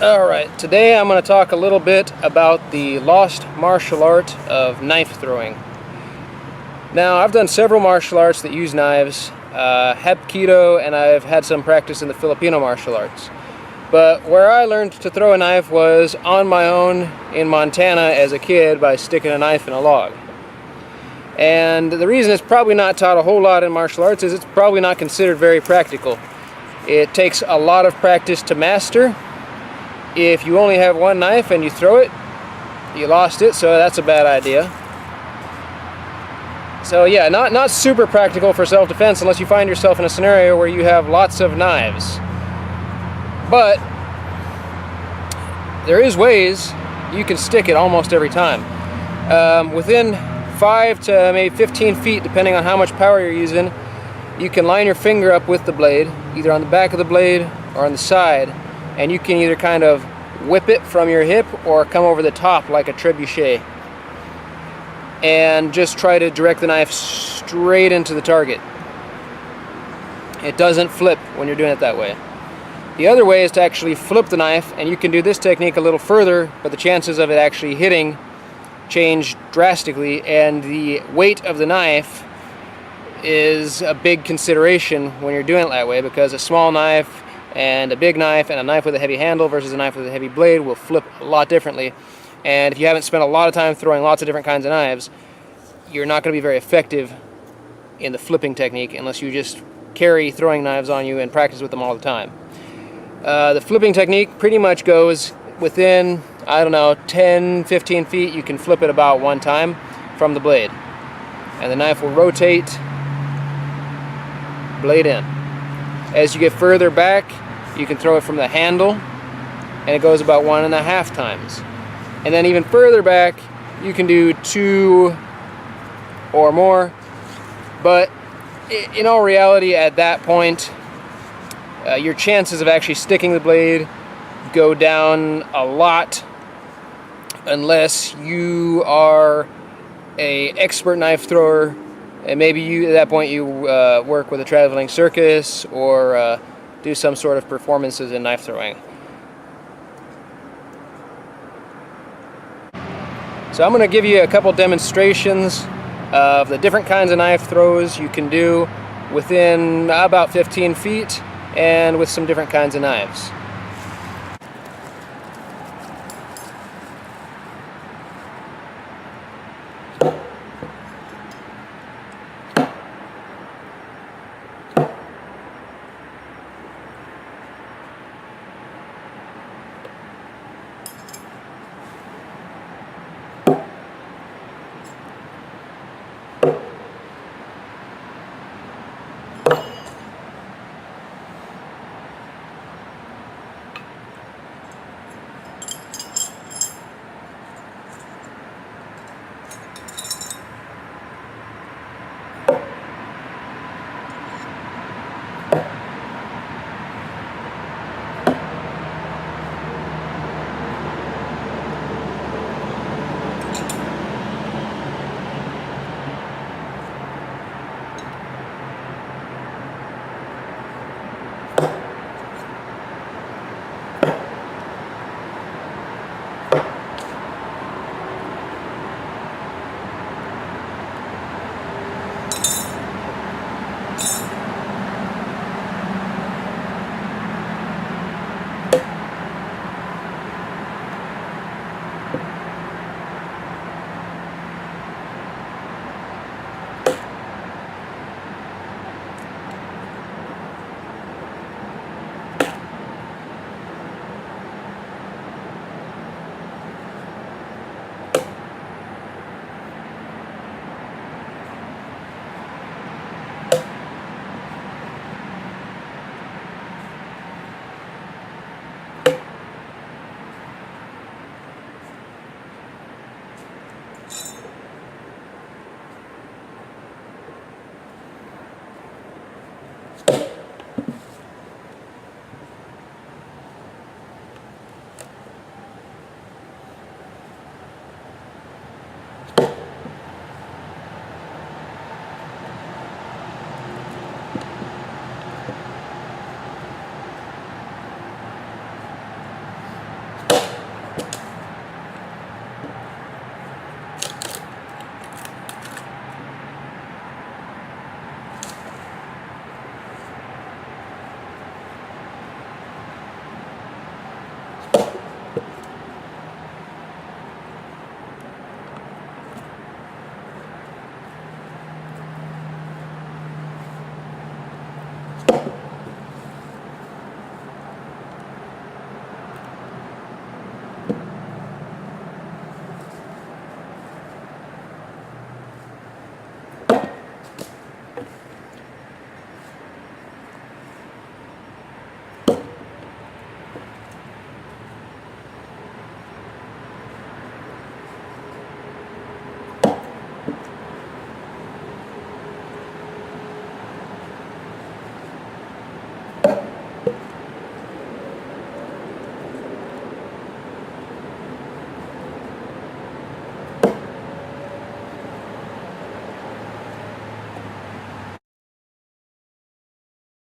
Alright, today I'm going to talk a little bit about the lost martial art of knife throwing. Now, I've done several martial arts that use knives, Hapkido, and I've had some practice in the Filipino martial arts. But where I learned to throw a knife was on my own in Montana as a kid by sticking a knife in a log. And the reason it's probably not taught a whole lot in martial arts is it's probably not considered very practical. It takes a lot of practice to master. If you only have one knife and you throw it, you lost it, so that's a bad idea. So yeah, not super practical for self-defense unless you find yourself in a scenario where you have lots of knives. But there is ways you can stick it almost every time. Within 5 to maybe 15 feet, depending on how much power you're using, you can line your finger up with the blade, either on the back of the blade or on the side, and you can either kind of whip it from your hip or come over the top like a trebuchet and just try to direct the knife straight into the target. It doesn't flip when you're doing it that way. The other way is to actually flip the knife, and you can do this technique a little further, but the chances of it actually hitting change drastically, and the weight of the knife is a big consideration when you're doing it that way, because a small knife and a big knife and a knife with a heavy handle versus a knife with a heavy blade will flip a lot differently. And if you haven't spent a lot of time throwing lots of different kinds of knives, you're not going to be very effective in the flipping technique unless you just carry throwing knives on you and practice with them all the time. The flipping technique pretty much goes within, I don't know, 10-15 feet. You can flip it about one time from the blade, and the knife will rotate blade in. As you get further back, you can throw it from the handle, and it goes about 1.5 times. And then even further back, you can do 2 or more. But in all reality, at that point, your chances of actually sticking the blade go down a lot, unless you are an expert knife thrower. And maybe you, at that point, you work with a traveling circus or do some sort of performances in knife throwing. So I'm going to give you a couple demonstrations of the different kinds of knife throws you can do within about 15 feet and with some different kinds of knives.